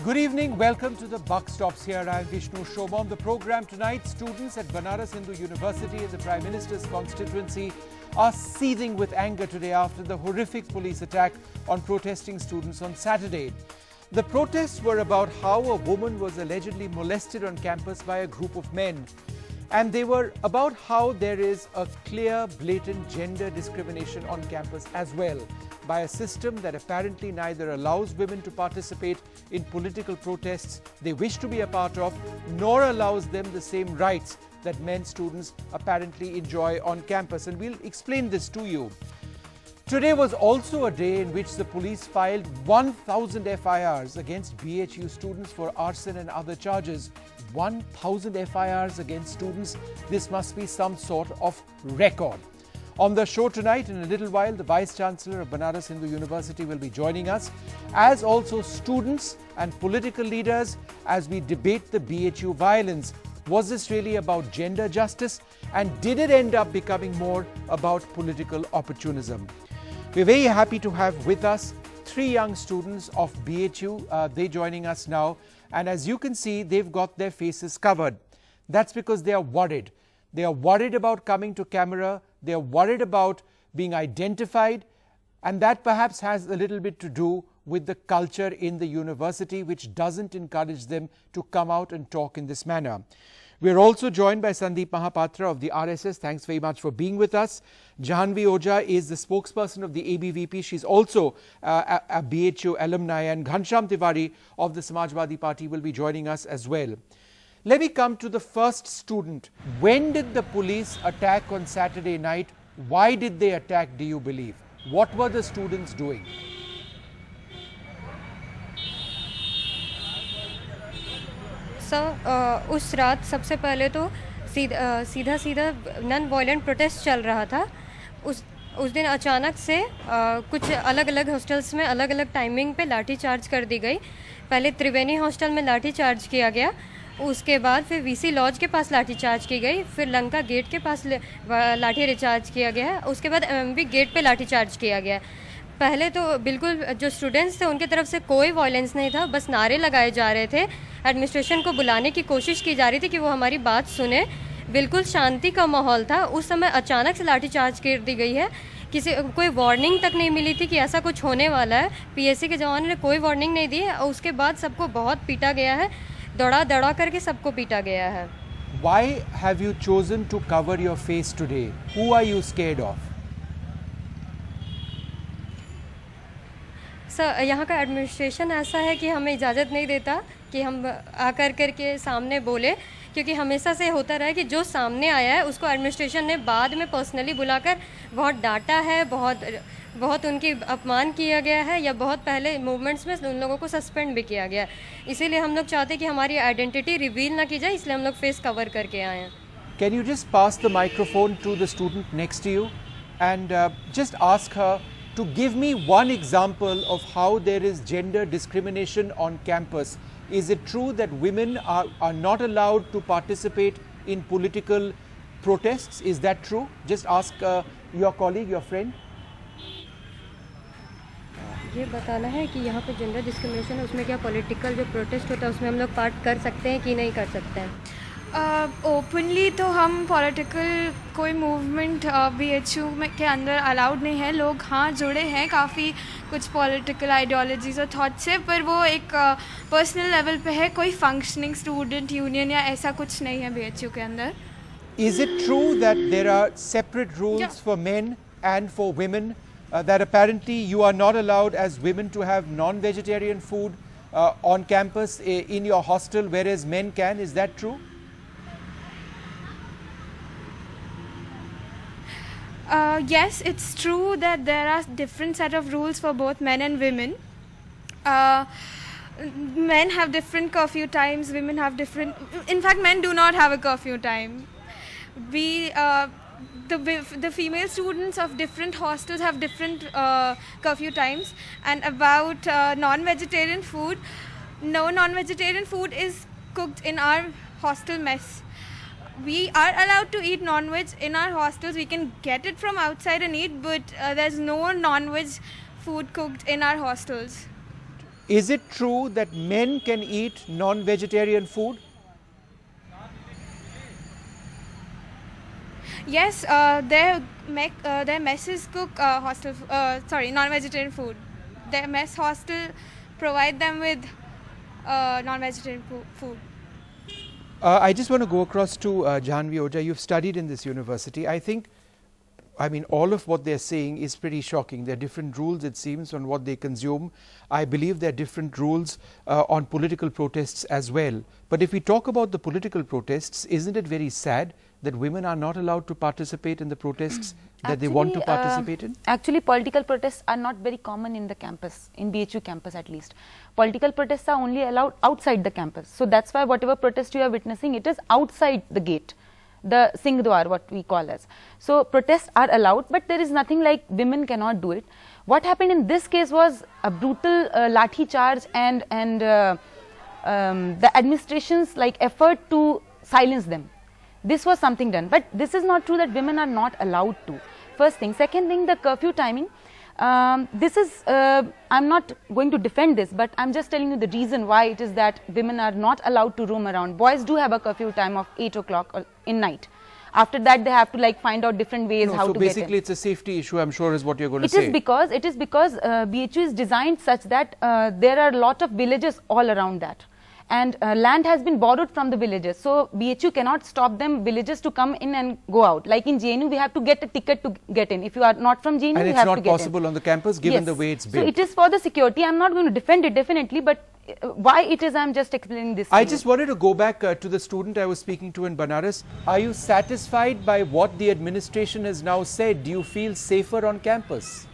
Good evening, welcome to the Buck Stops Here. I am Vishnu Shobha. On the program tonight, students at Banaras Hindu University in the Prime Minister's constituency are seething with anger today after the horrific police attack on protesting students on Saturday. The protests were about how a woman was allegedly molested on campus by a group of men. And they were about how there is a clear, blatant gender discrimination on campus as well, by a system that apparently neither allows women to participate in political protests they wish to be a part of, nor allows them the same rights that men students apparently enjoy on campus. And we'll explain this to you. Today was also a day in which the police filed 1,000 FIRs against BHU students for arson and other charges. 1,000 FIRs against students. This must be some sort of record. On the show tonight, in a little while, the Vice Chancellor of Banaras Hindu University will be joining us, as also students and political leaders, as we debate the BHU violence. Was this really about gender justice? And did it end up becoming more about political opportunism? We're very happy to have with us three young students of BHU. They're joining us now. And as you can see, they've got their faces covered. That's because they are worried. They are worried about coming to camera. They are worried about being identified. And that perhaps has a little bit to do with the culture in the university, which doesn't encourage them to come out and talk in this manner. We're also joined by Sandeep Mahapatra of the RSS. Thanks very much for being with us. Jahanvi Ojha is the spokesperson of the ABVP. She's also a BHU alumni. And Ghansham Tiwari of the Samajwadi Party will be joining us as well. Let me come to the first student. When did the police attack on Saturday night? Why did they attack, do you believe? What were the students doing? उस रात सबसे पहले तो सीधा non violent protest चल रहा था. उस दिन अचानक से कुछ अलग अलग हॉस्टल्स में अलग अलग टाइमिंग पे लाठी चार्ज कर दी गई. पहले त्रिवेणी हॉस्टल में लाठी चार्ज किया गया, उसके बाद फिर वीसी लॉज के पास लाठी चार्ज की गई, फिर लंका गेट के पास लाठी रिचार्ज किया गया है, उसके बाद एमएमबी गेट पे लाठी चार्ज किया गया. पहले तो बिल्कुल जो स्टूडेंट्स थे उनकी तरफ से कोई वायलेंस नहीं था, बस नारे लगाए जा रहे थे. एडमिनिस्ट्रेशन को बुलाने की कोशिश की जा रही थी कि वो हमारी बात सुने. बिल्कुल शांति का माहौल था. उस समय अचानक से लाठी चार्ज कर दी गई है. कोई वार्निंग तक नहीं मिली थी कि ऐसा कुछ होने वाला है. पीएससी के जवानों ने कोई वार्निंग नहीं दी है. उसके बाद सबको बहुत पीटा गया है, दौड़ा करके सबको पीटा गया है. Why have you chosen to cover your face today? Who are you scared of? Sir, यहाँ का एडमिनिस्ट्रेशन ऐसा है कि हमें इजाज़त नहीं देता कि हम आकर के सामने बोले, क्योंकि हमेशा से होता रहा है कि जो सामने आया है उसको एडमिनिस्ट्रेशन ने बाद में पर्सनली बुलाकर बहुत डांटा है, बहुत उनकी अपमान किया गया है, या बहुत पहले मूवमेंट्स में उन लोगों को सस्पेंड भी किया गया. इसीलिए हम लोग चाहते हैं कि हमारी आइडेंटिटी रिवील ना की जाए, इसलिए हम लोग फेस कवर करके आए हैं. Can you just pass the microphone to the student next to you and just ask her to give me one example of how there is gender discrimination on campus. Is it true that women are not allowed to participate in political protests? Is that true? Just ask your colleague, your friend. ये बताना है कि यहाँ पे gender discrimination है, उसमें क्या political जो प्रोटेस्ट होता है उसमें हम लोग पार्ट कर सकते हैं कि नहीं कर सकते हैं? ओपनली तो हम पॉलिटिकल कोई मूवमेंट बीएचयू में के अंदर अलाउड नहीं है. लोग हाँ जुड़े हैं काफ़ी कुछ पॉलिटिकल आइडियोलॉजीज और थॉट से, पर वो एक पर्सनल लेवल पे है. कोई फंक्शनिंग स्टूडेंट यूनियन या ऐसा कुछ नहीं है बीएचयू के अंदर. Is it true that there are separate rules for men and for women? That apparently you are not allowed as women to have non-vegetarian food on campus in your hostel, whereas men can. Is that true? Yes, it's true that there are different set of rules for both men and women. Men have different curfew times, women have different. In fact, men do not have a curfew time. The female students of different hostels have different curfew times. And about non-vegetarian food, no non-vegetarian food is cooked in our hostel mess. We are allowed to eat non-veg in our hostels. We can get it from outside and eat, but there's no non-veg food cooked in our hostels. Is it true that men can eat non-vegetarian food? Yes, their messes cook non-vegetarian food. Their mess hostel provide them with non-vegetarian food. I just want to go across to Janvi Ojha. You've studied in this university. I mean, all of what they're saying is pretty shocking. There are different rules, it seems, on what they consume. I believe there are different rules on political protests as well. But if we talk about the political protests, isn't it very sad that women are not allowed to participate in the protests that they want to participate in? Actually, political protests are not very common in the campus, in BHU campus at least. Political protests are only allowed outside the campus. So that's why whatever protest you are witnessing, it is outside the gate, the Singhdwar, what we call as. So protests are allowed, but there is nothing like women cannot do it. What happened in this case was a brutal lathi charge and the administration's effort to silence them. This was something done, but this is not true that women are not allowed to. First thing. Second thing, the curfew timing. This is, I'm not going to defend this, but I'm just telling you the reason why it is that women are not allowed to roam around. Boys do have a curfew time of 8 o'clock in night. After that, they have to find out different ways how to get in. So basically, it's a safety issue, I'm sure, is what you're going to say. It is because BHU is designed such that there are a lot of villages all around that. And land has been borrowed from the villages. So BHU cannot stop them, villages to come in and go out. Like in JNU, we have to get a ticket to get in. If you are not from JNU, you have to get in. And it's not possible on the campus given the way it's built. So it is for the security. I'm not going to defend it definitely, but why it is, I'm just explaining this. I just wanted to go back to the student I was speaking to in Banaras. Are you satisfied by what the administration has now said? Do you feel safer on campus?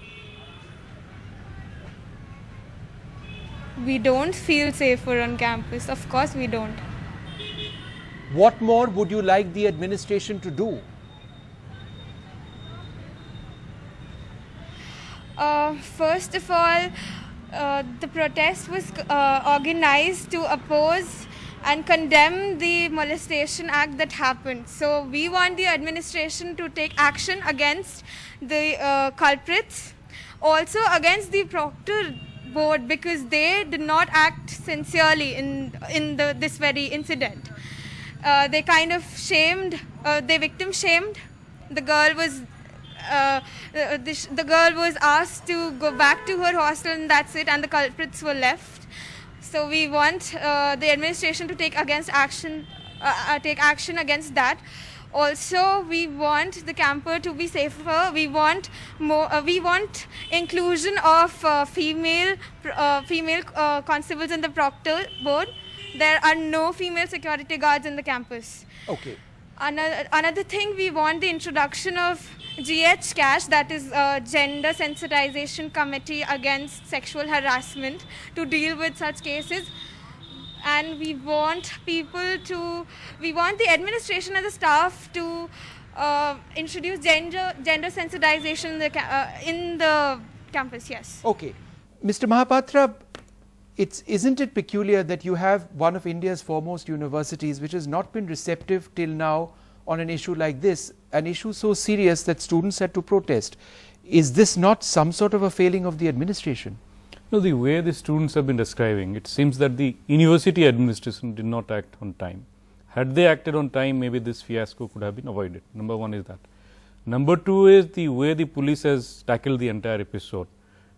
We don't feel safer on campus. Of course we don't. What more would you like the administration to do? First of all, the protest was organized to oppose and condemn the molestation act that happened. So we want the administration to take action against the culprits, also against the proctor board, because they did not act sincerely in this very incident. They kind of shamed, they victim shamed. The girl was asked to go back to her hostel and that's it, and the culprits were left. So we want the administration to take action against that. Also, we want the camper to be safer. We want more. We want inclusion of female constables in the proctor board. There are no female security guards in the campus. Okay. Another thing, we want the introduction of GH Cash, that is Gender Sensitization Committee Against Sexual Harassment, to deal with such cases. And we want the administration and the staff to introduce gender sensitization in the campus, yes. Okay. Mr. Mahapatra, isn't it peculiar that you have one of India's foremost universities which has not been receptive till now on an issue like this, an issue so serious that students had to protest? Is this not some sort of a failing of the administration? No, the way the students have been describing, it seems that the university administration did not act on time. Had they acted on time, maybe this fiasco could have been avoided. Number one is that. Number two is the way the police has tackled the entire episode.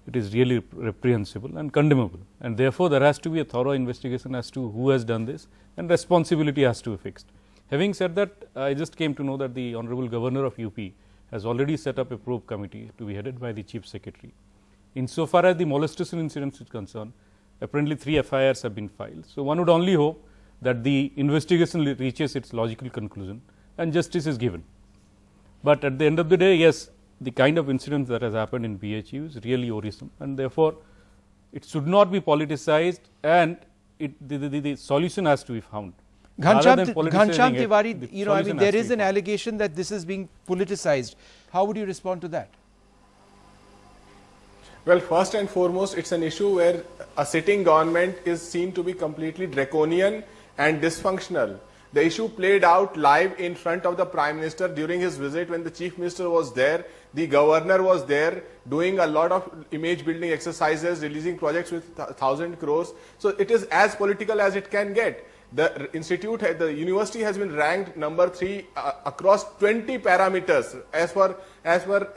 It is really reprehensible and condemnable, and therefore there has to be a thorough investigation as to who has done this, and responsibility has to be fixed. Having said that, I just came to know that the Honorable Governor of UP has already set up a probe committee to be headed by the Chief Secretary. Insofar as the molestation incident is concerned, apparently 3 FIRs have been filed. So one would only hope that the investigation reaches its logical conclusion and justice is given. But at the end of the day, yes, the kind of incident that has happened in BHU is really worrisome, and therefore it should not be politicized, and the solution has to be found. Ghanshyam Tiwari, there is an allegation that this is being politicized. How would you respond to that? Well, first and foremost, it's an issue where a sitting government is seen to be completely draconian and dysfunctional. The issue played out live in front of the Prime Minister during his visit when the Chief Minister was there. The Governor was there doing a lot of image building exercises, releasing projects with 1,000 crores. So it is as political as it can get. The institute, the university has been ranked number 3 across 20 parameters as per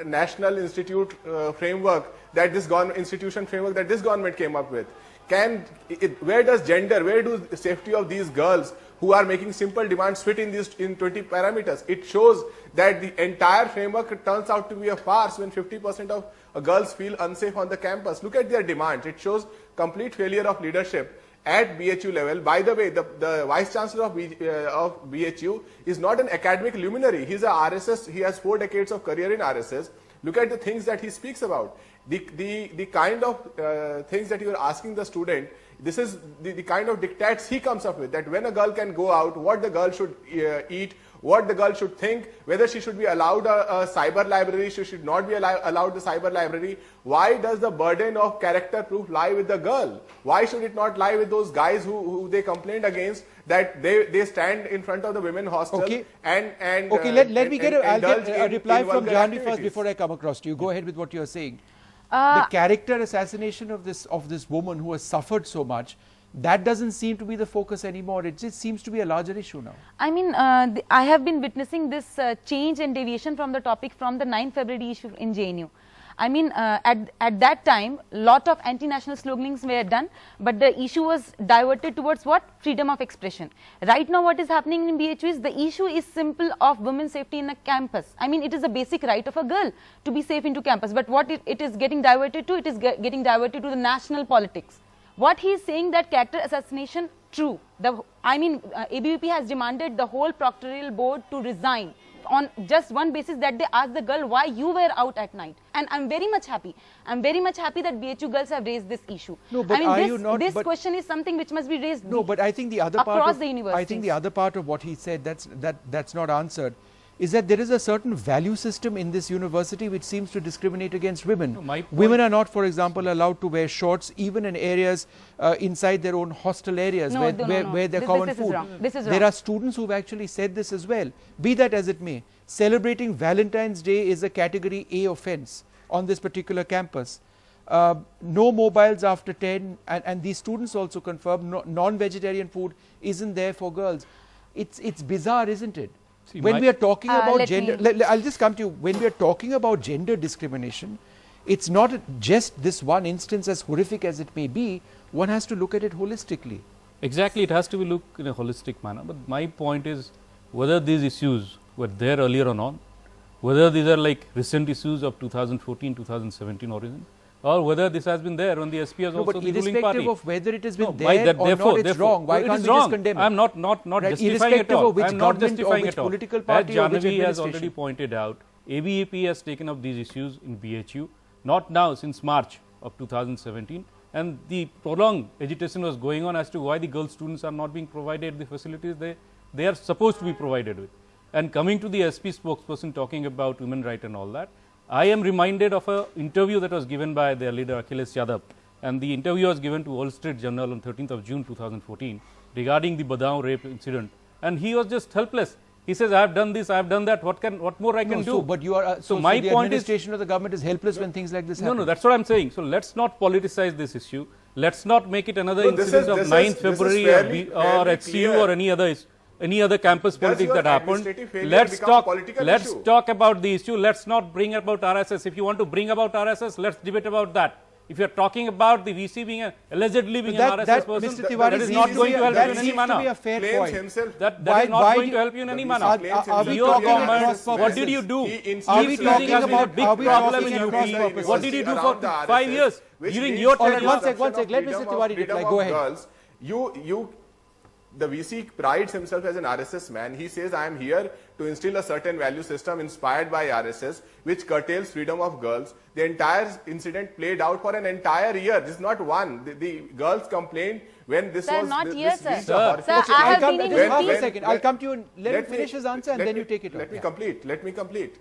National Institute framework that this institution framework that this government came up with. Where does gender, where do the safety of these girls who are making simple demands fit in 20 parameters? It shows that the entire framework turns out to be a farce when 50% of girls feel unsafe on the campus. Look at their demands. It shows complete failure of leadership at BHU level. By the way, the Vice Chancellor of BHU is not an academic luminary. He's a RSS. He has 4 decades of career in RSS. Look at the things that he speaks about. The kind of things that you are asking the student, this is the kind of dictates he comes up with, that when a girl can go out, what the girl should eat, what the girl should think, whether she should be allowed a cyber library, she should not be allowed the cyber library. Why does the burden of character proof lie with the girl? Why should it not lie with those guys who they complained against, that they stand in front of the women hostel and okay, let me get a reply from Janvi first before I come across to you. Go ahead with what you are saying. The character assassination of this woman who has suffered so much, that doesn't seem to be the focus anymore. It just seems to be a larger issue now. I mean, I have been witnessing this change and deviation from the topic from the 9 February issue in JNU. I mean, at that time, lot of anti-national sloganings were done, but the issue was diverted towards what? Freedom of expression. Right now, what is happening in BHU is the issue is simple of women's safety in a campus. I mean, it is a basic right of a girl to be safe into campus, but what it is getting diverted to, it is getting diverted to the national politics. What he is saying, that character assassination, true. ABVP has demanded the whole proctoral board to resign on just one basis, that they asked the girl why you were out at night. And I'm very much happy. I'm very much happy that BHU girls have raised this issue. No, but I mean, this question is something which must be raised. No, but I think the other across part of, the universities. I think the other part of what he said that's not answered is that there is a certain value system in this university which seems to discriminate against women. No, women are not, for example, allowed to wear shorts even in areas inside their own hostel areas where they're common food. This is There are students who've actually said this as well. Be that as it may, celebrating Valentine's Day is a category A offence on this particular campus. No mobiles after 10, and these students also confirm non-vegetarian food isn't there for girls. It's bizarre, isn't it? See, when we are talking about gender, I'll just come to you. When we are talking about gender discrimination, it's not just this one instance, as horrific as it may be. One has to look at it holistically. Exactly, it has to be looked in a holistic manner. But my point is, whether these issues were there earlier or not, whether these are like recent issues of 2014, 2017 origin, or whether this has been there when the SP has also the ruling party. Irrespective of whether it has been there or not, it's wrong. Why can't we just condemn it? I am not justifying it at all. I am not justifying it at all. Political party as Janvi has already pointed out, ABVP has taken up these issues in BHU, not now, since March of 2017, and the prolonged agitation was going on as to why the girl students are not being provided the facilities they are supposed to be provided with. And coming to the SP spokesperson talking about women rights and all that, I am reminded of an interview that was given by their leader Akhilesh Yadav, and the interview was given to Wall Street Journal on 13th of June 2014 regarding the Badao rape incident, and he was just helpless. He says, I have done this, I have done that, what more I can do? So, but you are, so my the point administration of the government is helpless when things like this happen. No, that's what I am saying. So, let's not politicize this issue. Let's not make it another incident of 9th February or HCU or any other campus politics that happened. Let's talk about the issue. Let's not bring about RSS. If you want to bring about RSS, let's debate about that. If you are talking about the VC being allegedly being an RSS person, that is not going to help you in any manner. That seems to be a fair point. That is not going to help you in any manner. Your government, what did you do? Are we talking about big problem in UP? What did you do for 5 years during your tenure? One sec. Let Mr. Tiwari reply. Go ahead. The VC prides himself as an RSS man. He says, I am here to instill a certain value system inspired by RSS, which curtails freedom of girls. The entire incident played out for an entire year. This is not one. The girls complained when this was... not here, sir. Sir, I have been in Half a second. I'll come to you and let him finish his answer and then you take it on. Let me complete.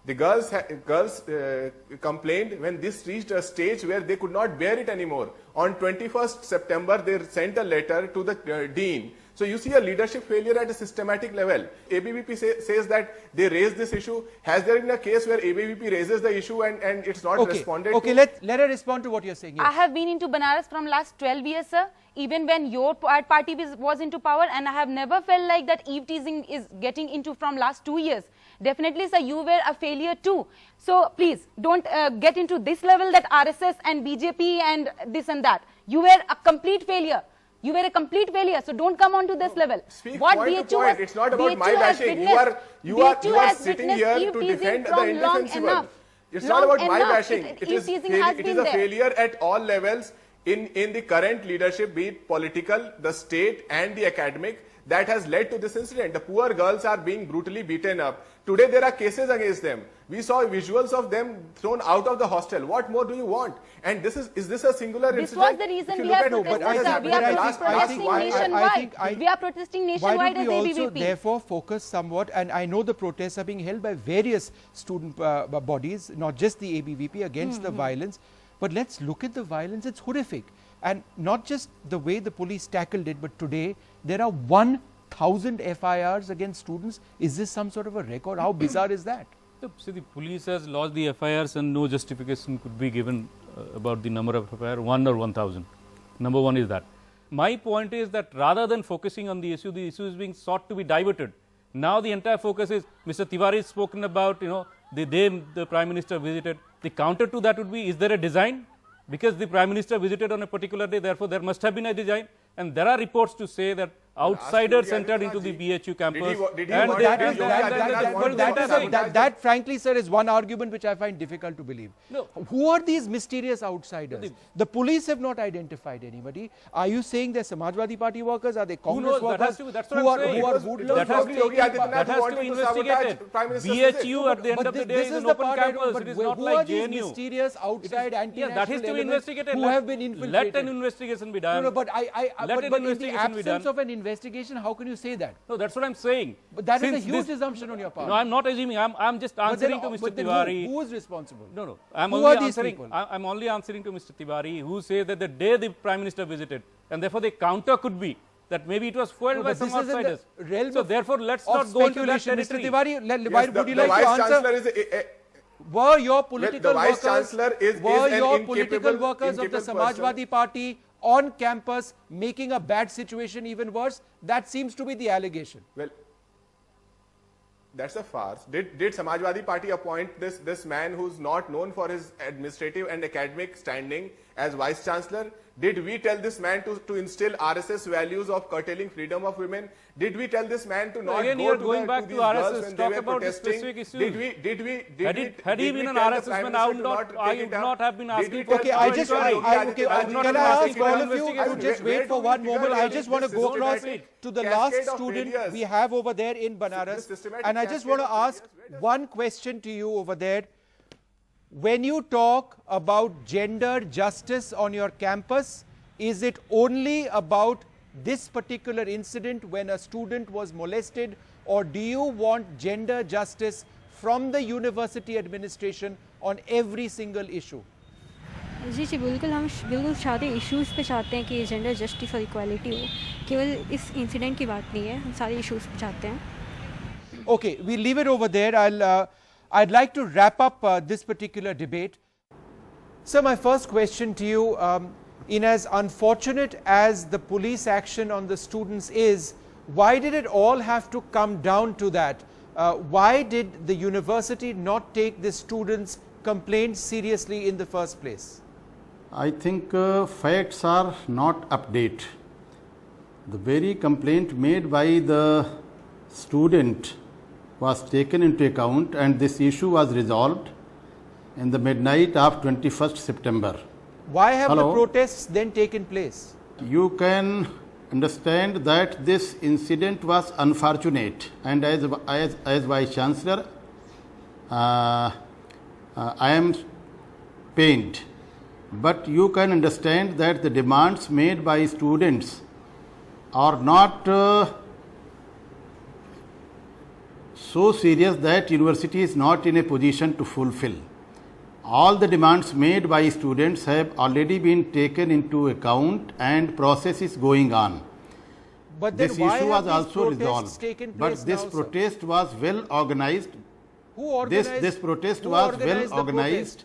The girls complained when this reached a stage where they could not bear it anymore. On 21st September, they sent a letter to the dean So you see a leadership failure at a systematic level. ABVP says that they raised this issue. Has there been a case where ABVP raises the issue and it's not responded to? Okay, let her respond to what you're saying. Yes. I have been into Banaras from last 12 years, sir. Even when your party was into power, and I have never felt like that eve teasing is getting into from last 2 years. Definitely, sir, you were a failure too. So please don't get into this level that RSS and BJP and this and that. You were a complete failure. You were a complete failure, so don't come on to this level. Speak what point to point. It's not about my bashing. You are sitting here to defend the indefensible. It's not about my bashing. It is a failure at all levels in the current leadership, be it political, the state and the academic, that has led to this incident. The poor girls are being brutally beaten up. Today there are cases against them. We saw visuals of them thrown out of the hostel. What more do you want? And is this a singular incident? This was the reason we are protesting nationwide. We are protesting nationwide as ABVP. Why don't we also therefore focus somewhat, and I know the protests are being held by various student bodies, not just the ABVP, against the violence, but let's look at the violence. It's horrific. And not just the way the police tackled it, but today there are 1,000 FIRs against students. Is this some sort of a record? How bizarre is that? See, the police has lodged the FIRs and no justification could be given about the number of FIR, 1 or 1,000. Number one is that. My point is that rather than focusing on the issue is being sought to be diverted. Now the entire focus is, Mr. Tiwari has spoken about, the day the Prime Minister visited. The counter to that would be, is there a design? Because the Prime Minister visited on a particular day, therefore there must have been a design. And there are reports to say that outsiders entered into the BHU campus. That frankly, sir, is one argument which I find difficult to believe. No. Who are these mysterious outsiders? The police have not identified anybody. Are you saying they're Samajwadi Party workers? Are they Congress workers? That's what I'm saying. Who are hoodlums? That has to be investigated. BHU at the end of the day is an open campus. It is not like JNU. Who are these mysterious outside anti-national that is to be investigated. Who have been infiltrated? Let an investigation be done. No, but in the absence of an investigation, how can you say that? No, that's what I'm saying. But that is a huge assumption on your part. No, I'm not assuming. I'm just answering to Mr. Tiwari. Who is responsible? No. I'm only answering to Mr. Tiwari, who says that the day the Prime Minister visited, and therefore the counter could be that maybe it was fueled by some outsiders. So therefore, let's not go into that territory. Mr. Tiwari, would you like to answer? Were your political workers of the Samajwadi Party on campus making a bad situation even worse? That seems to be the allegation. Well, that's a farce. Did Samajwadi Party appoint this man who's not known for his administrative and academic standing as Vice Chancellor? Did we tell this man to instill RSS values of curtailing freedom of women? Did we tell this man to not again, go you're to going back to RSS, talk about protesting? specific issues. Had he been an RSS man, I would not have been asking for can I ask all of you, I would just wait for one moment. I just want to go across to the last student we have over there in Banaras, and I just want to ask one question to you over there. When you talk about gender justice on your campus, is it only about this particular incident when a student was molested, or do you want gender justice from the university administration on every single issue? जी बिल्कुल हम बिल्कुल सारे issues पे चाहते हैं कि gender justice और equality हो केवल इस इंसिडेंट की बात नहीं है हम सारे इश्यूज़ पे चाहते हैं Okay, we leave it over there. I'd like to wrap up this particular debate. So my first question to you, in as unfortunate as the police action on the students is, why did it all have to come down to that? Why did the university not take the students' complaints seriously in the first place? I think facts are not update. The very complaint made by the student was taken into account, and this issue was resolved in the midnight of 21st September. Why have the protests then taken place? You can understand that this incident was unfortunate, and as Vice Chancellor, I am pained. But you can understand that the demands made by students are not so serious that university is not in a position to fulfill. All the demands made by students have already been taken into account and process is going on. But then this why issue have was these also protests resolved. taken But place this now, sir? protest was well organized. Who organized? This protest who was organized well the organized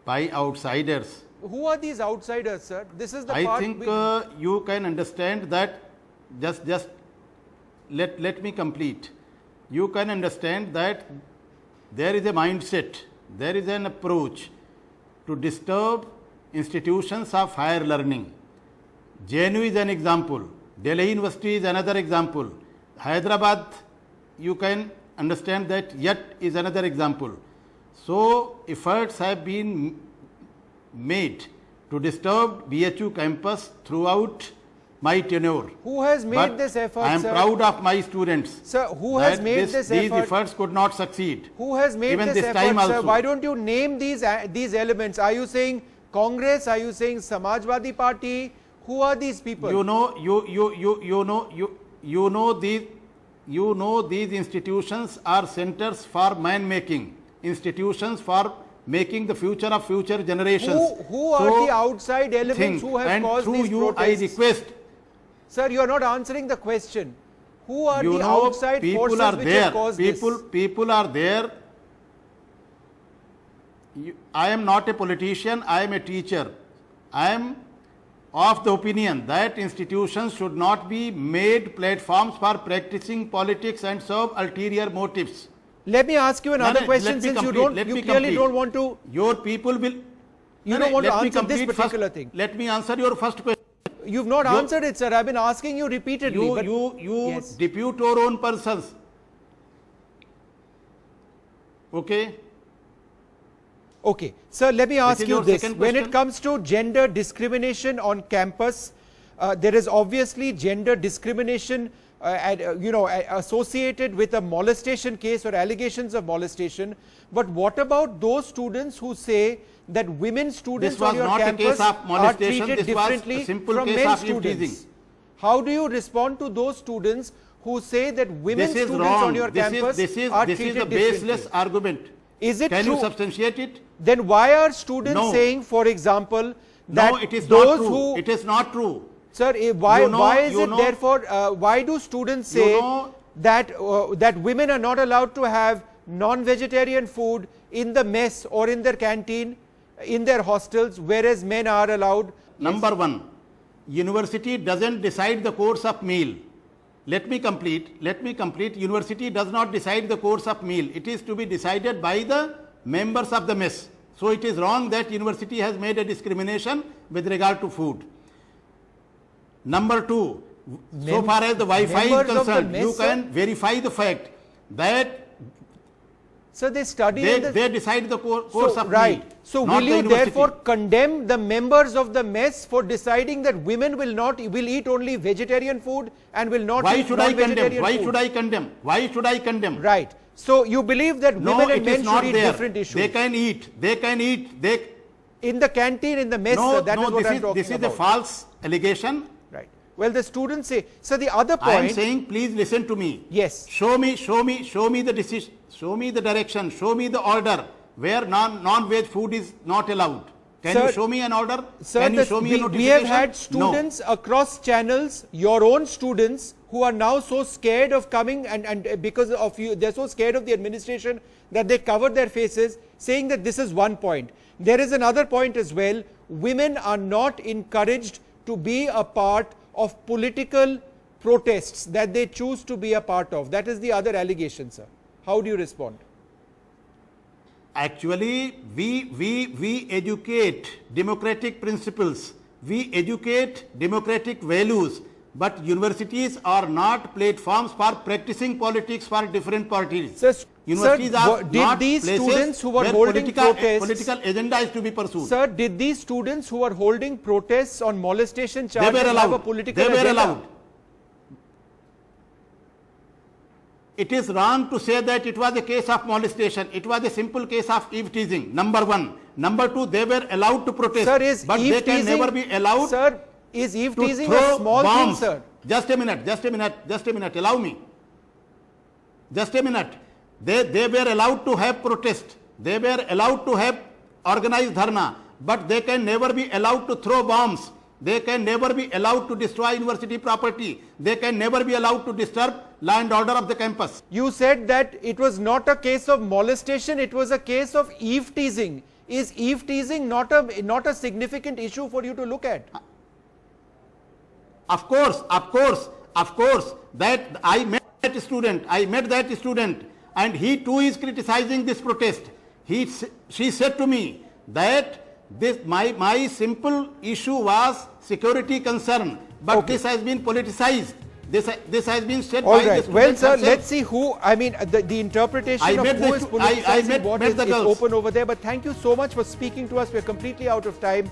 by outsiders. Who are these outsiders, sir? This is the I part think you can understand that. Just let me complete. You can understand that there is a mindset, there is an approach to disturb institutions of higher learning. JNU is an example. Delhi University is another example. Hyderabad, you can understand that yet is another example. So efforts have been made to disturb BHU campus throughout my tenure. Who has made But this effort, I am sir? proud of my students. Sir, who has made this These effort? efforts could not succeed. Who has made Even this this effort, time sir? also. Why don't you name these elements? Are you saying Congress? Are you saying Samajwadi Party? Who are these people? You know these institutions are centers for man making, institutions for making the future of future generations. Who are the outside elements who have caused through these you protests? I request. Sir, you are not answering the question. Who are You the know, outside people forces are which there. have caused this? People are there. I am not a politician. I am a teacher. I am of the opinion that institutions should not be made platforms for practicing politics and serve ulterior motives. Let me ask you another No, question, let me since complete, you clearly don't want to. Your people will. You don't want to let me answer this complete particular first. thing. Let me answer your first question. You've not answered it, sir. I've been asking you repeatedly. You Yes. depute your own persons. Okay. Okay, sir, let me ask is you your this. second When it question? comes to gender discrimination on campus, there is obviously gender discrimination associated with a molestation case or allegations of molestation. But what about those students who say that women students This was on your not a campus case of are molestation, treated this was a differently simple from case men of students? eve-teasing. How do you respond to those students who say that women This is students wrong. on your campus are this treated is a differently? baseless argument. Is it Can true? you substantiate it? Then why are students No. saying, for example, that No, it is those not true. who It is not true. Sir, why is you it know- therefore? Why do students say know- that women are not allowed to have non-vegetarian food in the mess or in their canteen, in their hostels, whereas men are allowed? Number one, university doesn't decide the course of meal. Let me complete. University does not decide the course of meal. It is to be decided by the members of the mess. So it is wrong that university has made a discrimination with regard to food. Number two, so far as the Wi-Fi is members of the concerned, mess, you sir? can verify the fact that So they study they, in the they decide the course of right. meal. So not will the you university. therefore condemn the members of the mess for deciding that women will eat only vegetarian food and will not Why eat should I condemn? non-vegetarian Why food? should I condemn? Why should I condemn? Right. So you believe that No, women and it men is not should eat there. different issues? They can eat. In the canteen, in the mess, sir, that is what I'm talking this is about. a false allegation. Right. Well, the students say. So the other I am point. saying, please listen to me. Yes. Show me the decision. Show me the direction. Show me the order where non-veg food is not allowed. Can Sir, you show me an order? Sir, Can you show me a we notification? have had students across channels, your own students, who are now so scared of coming and because of you, they're so scared of the administration that they cover their faces, saying that this is one point. There is another point as well. Women are not encouraged to be a part of political protests that they choose to be a part of. That is the other allegation, sir. How do you respond? Actually, we educate democratic principles. We educate democratic values. But universities are not platforms for practicing politics for different parties. Sir, Universities are did not these places students who were where holding protests, political agenda is to be pursued. Sir, did these students who are holding protests on molestation They charges were have allowed. a political They were agenda? allowed. It is wrong to say that it was a case of molestation. It was a simple case of eve-teasing. Number one. Number two, they were allowed to protest. Sir, is but they can eve-teasing, never be allowed sir, is to eve-teasing throw a small bombs. thing, sir? Just a minute. Allow me. Just a minute. They were allowed to have protest. They were allowed to have organized dharna. But they can never be allowed to throw bombs. They can never be allowed to destroy university property. They can never be allowed to disturb law and order of the campus. You said that it was not a case of molestation, it was a case of eve teasing. Is eve teasing not a significant issue for you to look at? Of course, that I met that student, and he too is criticizing this protest. She said to me that my simple issue was security concern, but Okay. this has been politicized. This has been said All by the right. student Well, sir, herself. let's see who, I mean, the interpretation I of met who the is stu- I politicizing met what the is girls. open over there. But thank you so much for speaking to us. We're completely out of time.